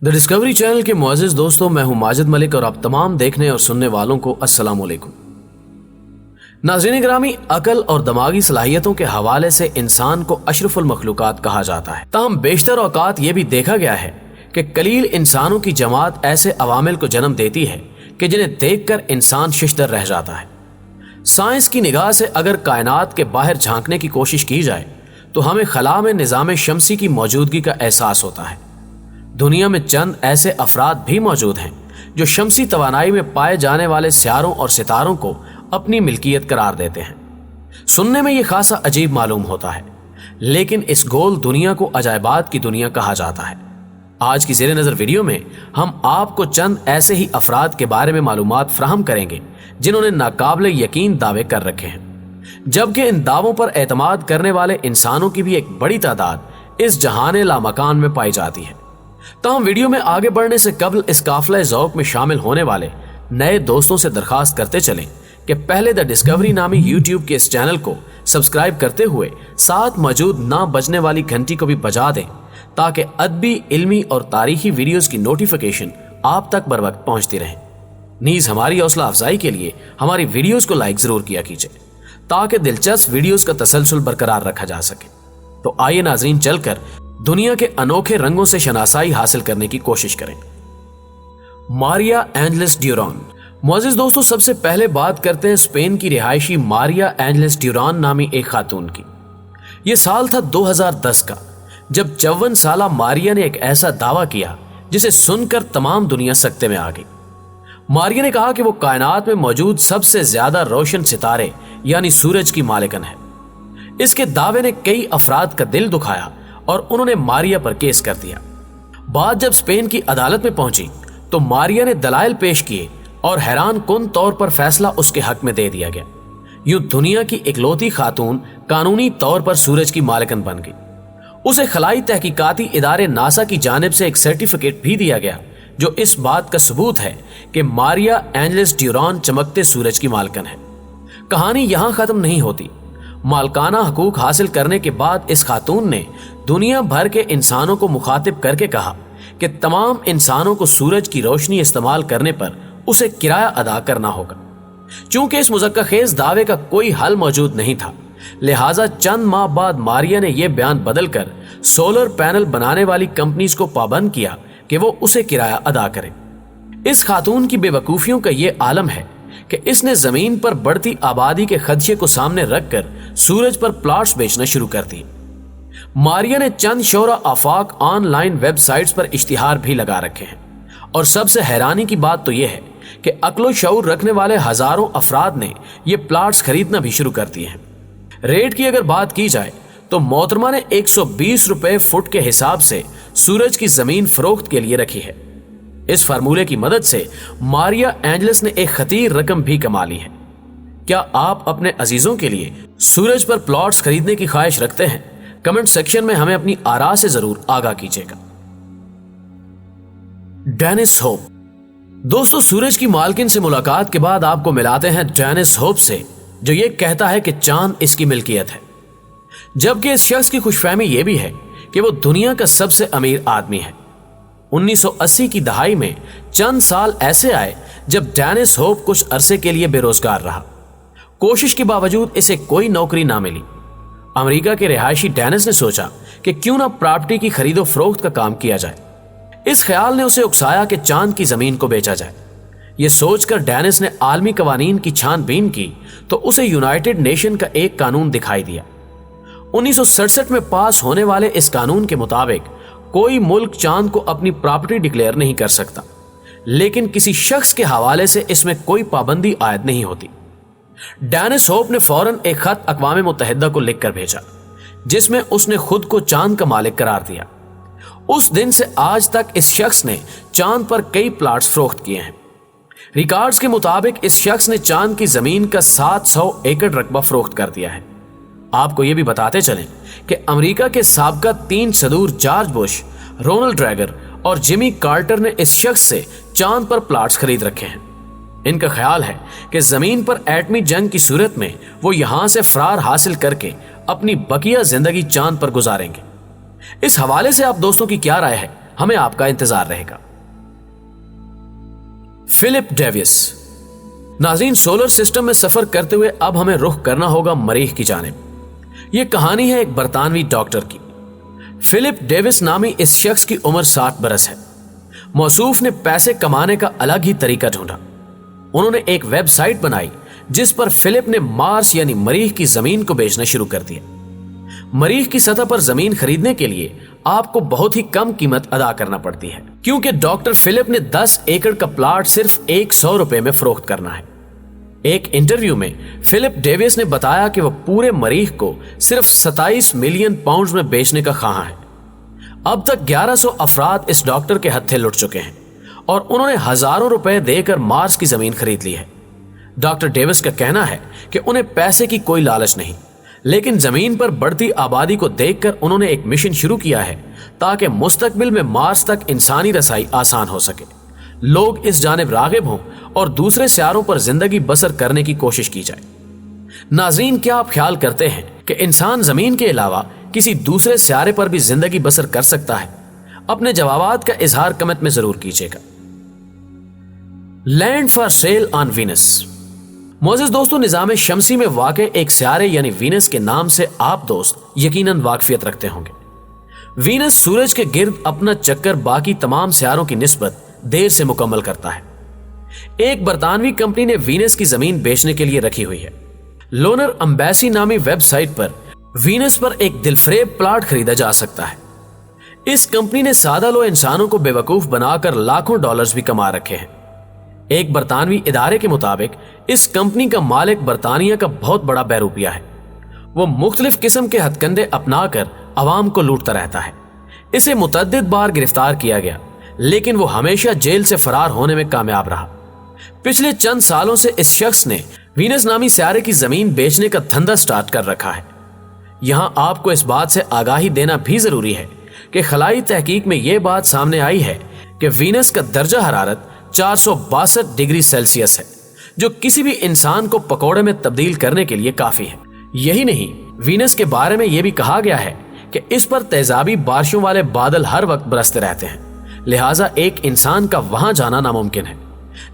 The discovery channel के मुअज़्ज़िज़ दोस्तों, मैं हूं माजिद मलिक और आप तमाम देखने और सुनने वालों को अस्सलाम वालेकुम। नाज़रीन गिरामी, अकल और दिमागी सलाहियतों के हवाले से इंसान को अशरफुल मखलूकात कहा जाता है। ताहम बेशतर औकात ये भी देखा गया है कि कलील इंसानों की जमात ऐसे अवामिल को जन्म देती है कि जिन्हें देखकर इंसान शिशदर रह जाता है। साइंस की निगाह से अगर कायनात के बाहर झांकने की कोशिश की जाए तो हमें खला में निज़ाम शमसी की मौजूदगी का एहसास होता है। दुनिया में चंद ऐसे अफराद भी मौजूद हैं जो शमसी तवानाई में पाए जाने वाले सियारों और सितारों को अपनी मिल्कियत करार देते हैं। सुनने में ये खासा अजीब मालूम होता है, लेकिन इस गोल दुनिया को अजायबात की दुनिया कहा जाता है। आज की ज़ेरे नज़र वीडियो में हम आपको चंद ऐसे ही अफराद के बारे में मालूमात फराहम करेंगे जिन्होंने नाकाबिले यकीन दावे कर रखे हैं, जबकि इन दावों पर एतमाद करने वाले इंसानों की भी एक बड़ी तादाद इस जहाने लामकान में पाई जाती है। तो हम वीडियो में आगे बढ़ने से कबल इस काफिला ज़ौक़ में शामिल होने वाले नए दोस्तों से दरखास्त करते चलें कि पहले द डिस्कवरी नामी यूट्यूब के इस चैनल को सब्सक्राइब करते हुए साथ मौजूद ना बजने वाली घंटी को भी बजा दें, ताकि अदबी, इल्मी और तारीखी वीडियोस की नोटिफिकेशन आप तक बर वक्त पहुंचती रहे। नीज हमारी हौसला अफजाई के लिए हमारी वीडियोस को लाइक जरूर किया कीजिए ताकि दिलचस्प वीडियोस का तसलसल बरकरार रखा जा सके। तो आइए नाजरीन, चलकर दुनिया के अनोखे रंगों से शनासाई हासिल करने की कोशिश करें। मारिया एंजेलिस ड्यूरान। मुअज़्ज़िज़ दोस्तों, सबसे पहले बात करते हैं स्पेन की रिहायशी मारिया एंजेलिस ड्यूरान नामी एक खातून की। यह साल था 2010 का, जब 54 साला मारिया ने एक ऐसा दावा किया जिसे सुनकर तमाम दुनिया सकते में आ गई। मारिया ने कहा कि वो कायनात में मौजूद सबसे ज्यादा रोशन सितारे यानी सूरज की मालिकन है। इसके दावे ने कई अफराद का दिल दुखाया और उन्होंने मारिया पर केस कर दिया। बात जब स्पेन की अदालत में पहुंची तो मारिया ने दलाइल पेश किए और हैरान कुन तौर पर फैसला उसके हक में दे दिया गया। यूं दुनिया की इकलौती खातून कानूनी तौर पर सूरज की मालिकन बन गई। उसे खलाई तहकीकाती इदारे नासा की जानिब से एक सर्टिफिकेट भी दिया गया जो इस बात का सबूत है कि मारिया एंजेलिस ड्यूरान चमकते सूरज की मालिकन है। कहानी यहां खत्म नहीं होती। मालकाना हकूक हासिल करने के बाद इस खातून ने दुनिया भर के इंसानों को मुखातिब करके कहा कि तमाम इंसानों को सूरज की रोशनी इस्तेमाल करने पर उसे किराया अदा करना होगा। चूंकि इस मुज़क्क़र-खेज़ दावे का कोई हल मौजूद नहीं था, लिहाजा चंद माह बाद मारिया ने यह बयान बदलकर सोलर पैनल बनाने वाली कंपनीज को पाबंद किया कि वो उसे किराया अदा करें। इस खातून की बेवकूफियों का यह आलम है कि इसने जमीन पर बढ़ती आबादी के खदशे को सामने रखकर सूरज पर प्लॉट्स बेचना शुरू कर दिए। मारिया ने चंद शोरा आफाक ऑनलाइन वेबसाइट्स पर इश्तिहार भी लगा रखे हैं, और सबसे हैरानी की बात तो यह है कि अक्लो शऊर रखने वाले हजारों अफराद ने ये प्लॉट्स खरीदना भी शुरू कर दिए हैं। रेट की अगर बात की जाए तो मोहतरमा ने 120 रुपए फुट के हिसाब से सूरज की जमीन फरोख्त के लिए रखी है। इस फार्मूले की मदद से मारिया एंजेलिस ने एक खतीर रकम भी कमा ली है। क्या आप अपने अजीजों के लिए सूरज पर प्लॉट्स खरीदने की ख्वाहिश रखते हैं? कमेंट सेक्शन में हमें अपनी आरा से जरूर आगाह कीजिएगा। Dennis Hope. दोस्तों, सूरज की मालकिन से मुलाकात के बाद आपको मिलाते हैं डेनिस होप से, जो ये कहता है कि चांद इसकी मिल्कियत है, जबकि इस शख्स की खुशफहमी यह भी है कि वो दुनिया का सबसे अमीर आदमी है। 1980 की दहाई में चंद साल ऐसे आए जब डेनिस होप कुछ अरसे के लिए बेरोजगार रहा। कोशिश के बावजूद इसे कोई नौकरी ना मिली। अमेरिका के रिहायशी डेनिस ने सोचा कि क्यों ना प्रॉपर्टी की खरीदो फरोख्त का काम किया जाए। इस ख्याल ने उसे उकसाया कि चांद की जमीन को बेचा जाए। यह सोचकर डेनिस ने आलमी कवानीन की छानबीन की तो उसे यूनाइटेड नेशन का एक कानून दिखाई दिया। 1967 में पास होने वाले इस कानून के मुताबिक कोई मुल्क चांद को अपनी प्रॉपर्टी डिक्लेयर नहीं कर सकता, लेकिन किसी शख्स के हवाले से इसमें कोई पाबंदी आयद नहीं होती। डेनिस होप ने फौरन एक खत अक़वाम मुत्तहिदा को लिखकर भेजा, जिसमें उसने खुद को चांद का मालिक करार दिया। उस दिन से आज तक इस शख्स ने चांद पर कई प्लॉट्स फरोख्त किए हैं। रिकॉर्ड्स के मुताबिक इस शख्स ने चांद की जमीन का 700 एकड़ रकबा फरोख्त कर दिया है। आपको यह भी बताते चलें कि अमेरिका के साबका 3 सदूर जॉर्ज बुश, रोनाल्ड रेगन और जिमी कार्टर ने इस शख्स से चांद पर प्लॉट्स खरीद रखे हैं। इनका ख्याल है कि जमीन पर एटमी जंग की सूरत में वो यहां से फरार हासिल करके अपनी बकिया जिंदगी चांद पर गुजारेंगे। इस हवाले से आप दोस्तों की क्या राय है, हमें आपका इंतजार रहेगा। Philip Davis. नाज़रीन, सोलर सिस्टम में सफर करते हुए अब हमें रुख करना होगा मरीख की जानिब। यह कहानी है एक बरतानवी डॉक्टर की। फिलिप डेविस नामी इस शख्स की उम्र 60 बरस है। मौसूफ ने पैसे कमाने का अलग ही तरीका ढूंढा। उन्होंने एक वेबसाइट बनाई जिस पर फिलिप ने मार्स यानी मरीख की जमीन को बेचना शुरू कर दिया। मरीख की सतह पर जमीन खरीदने के लिए आपको बहुत ही कम कीमत अदा करना पड़ती है, क्योंकि डॉक्टर फिलिप ने 10 एकड़ का प्लॉट सिर्फ 100 रुपए में फरोख्त करना है। एक इंटरव्यू में फिलिप डेविस ने बताया कि वह पूरे मरीख को सिर्फ 27 मिलियन पाउंड में बेचने का ख्वाह है। अब तक 1100 अफराद इस डॉक्टर के हत्थे लुट चुके हैं और उन्होंने हजारों रुपए देकर मार्स की जमीन खरीद ली है। डॉक्टर डेविस का कहना है कि उन्हें पैसे की कोई लालच नहीं, लेकिन जमीन पर बढ़ती आबादी को देखकर उन्होंने एक मिशन शुरू किया है ताकि मुस्तकबिल में मार्स तक इंसानी रसाई आसान हो सके, लोग इस जानिब रागिब हों और दूसरे सियारों पर जिंदगी बसर करने की कोशिश की जाए। नाज़रीन, क्या आप ख्याल करते हैं कि इंसान जमीन के अलावा किसी दूसरे सियारे पर भी जिंदगी बसर कर सकता है? अपने जवाबात का इजहार कमेंट में जरूर कीजिएगा। Land for sale on Venus. मोअज़्ज़िज़ दोस्तों, निज़ाम शमसी में वाक़ एक सियारे यानी वीनस के नाम से आप दोस्त यकीनन वाकफियत रखते होंगे। वीनस सूरज के गिर्द अपना चक्कर बाकी तमाम सियारों की निस्बत देर से मुकम्मल करता है। एक बरतानवी कंपनी ने वीनस की जमीन बेचने के लिए रखी हुई है। लोनर एम्बेसी नामी वेबसाइट पर वीनस पर एक दिलफरेब प्लॉट खरीदा जा सकता है। इस कंपनी ने सादा लो इंसानों को बेवकूफ बनाकर लाखों डॉलर्स भी कमा रखे हैं। एक बरतानवी इदारे के मुताबिक इस कंपनी का मालिक बरतानिया का बहुत बड़ा बहरूपिया है। वो मुख्तलिफ किस्म के हथकंडे अपनाकर अवाम को लूटता रहता है। इसे मुतअद्दिद बार गिरफ्तार किया गया, लेकिन वो हमेशा जेल से फरार होने में कामयाब रहा। पिछले चंद सालों से इस शख्स ने वीनस नामी सियारे की जमीन बेचने का धंधा स्टार्ट कर रखा है। यहां आपको इस बात से आगाही देना भी जरूरी है कि खलाई तहकीक में यह बात सामने आई है कि वीनस का दर्जा हरारत 462 डिग्री सेल्सियस है, जो किसी भी इंसान को पकौड़े में तब्दील करने के लिए काफी है। यही नहीं, वीनस के बारे में यह भी कहा गया है कि इस पर तेजाबी बारिशों वाले बादल हर वक्त बरसते रहते हैं, लिहाजा एक इंसान का वहां जाना नामुमकिन है।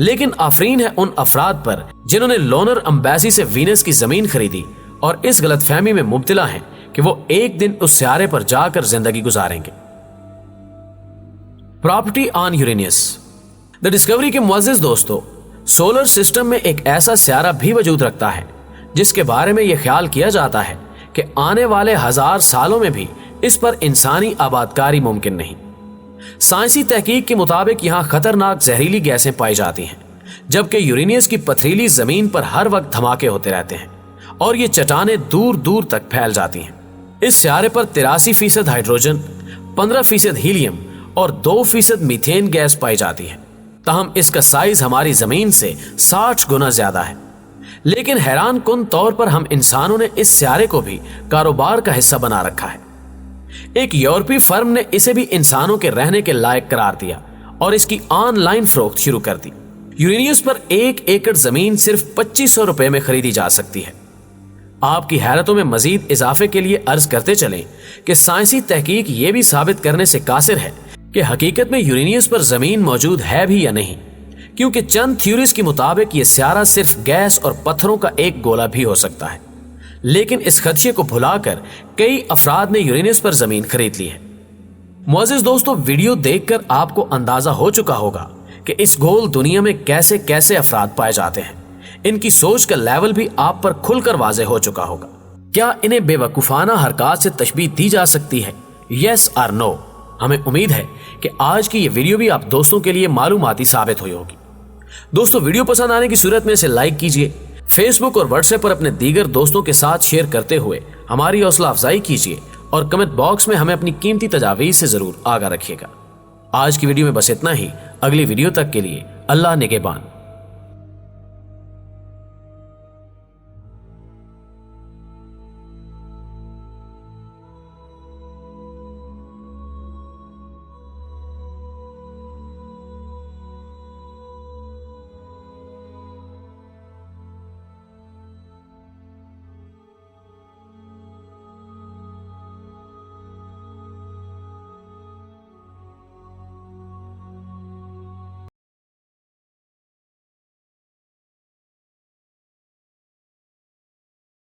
लेकिन आफरीन है उन अफराद पर जिन्होंने लोनर एम्बेसी से वीनस की जमीन खरीदी और इस गलतफहमी में मुब्तला हैं कि वो एक दिन उस सियारे पर जाकर जिंदगी गुजारेंगे। Property on Uranus. The discovery के मुअज़्ज़िज़ दोस्तों, सोलर सिस्टम में एक ऐसा सियारा भी वजूद रखता है जिसके बारे में यह ख्याल किया जाता है कि आने वाले 1000 सालों में भी इस पर इंसानी आबादकारी मुमकिन नहीं। साइंसी तहकीक के मुताबिक यहाँ खतरनाक जहरीली गैसें पाई जाती हैं, जबकि यूरेनियस की पथरीली जमीन पर हर वक्त धमाके होते रहते हैं और ये चट्टानें दूर दूर तक फैल जाती हैं। इस सियारे पर 83% हाइड्रोजन, 15% हीलियम और 2% मीथेन गैस पाई जाती है। ताहम इसका साइज हमारी जमीन से 60 गुना ज्यादा है। लेकिन हैरान कुन तौर पर हम इंसानों ने इस सियारे को भी कारोबार का हिस्सा बना रखा है। एक यूरोपीय फर्म ने इसे भी इंसानों के रहने के लायक करार दिया और इसकी ऑनलाइन फरोख्त शुरू कर दी। यूरेनियस पर 1 एकड़ जमीन सिर्फ 2500 रुपए में खरीदी जा सकती है। आपकी हैरतों में मजीद इजाफे के लिए अर्ज करते चलें कि साइंसी तहकीक ये भी साबित करने से कासिर है कि हकीकत में यूरेनियस पर जमीन मौजूद है भी या नहीं, क्योंकि चंद थ्योरीज के मुताबिक ये सियारा सिर्फ गैस और पत्थरों का एक गोला भी हो सकता है। लेकिन इस खदशे को भुलाकर कई अफराद ने यूरेनियस पर जमीन खरीद ली है। मुअज़्ज़िज़ दोस्तों, वीडियो देखकर आपको अंदाजा हो चुका होगा कि इस गोल दुनिया में कैसे कैसे अफराद पाए जाते हैं। इनकी सोच का लेवल भी आप पर खुलकर वाज़ेह हो चुका होगा। क्या इन्हें बेवकूफाना हरकत से तशबीह दी जा सकती है? यस और नो? हमें उम्मीद है कि आज की ये वीडियो भी आप दोस्तों के लिए मालूमाती साबित हुई होगी। दोस्तों, वीडियो पसंद आने की सूरत में इसे लाइक कीजिए, फेसबुक और व्हाट्सएप पर अपने दीगर दोस्तों के साथ शेयर करते हुए हमारी हौसला अफजाई कीजिए और कमेंट बॉक्स में हमें अपनी कीमती तजावीज़ से जरूर आगाह रखिएगा। आज की वीडियो में बस इतना ही। अगली वीडियो तक के लिए अल्लाह निगहबान।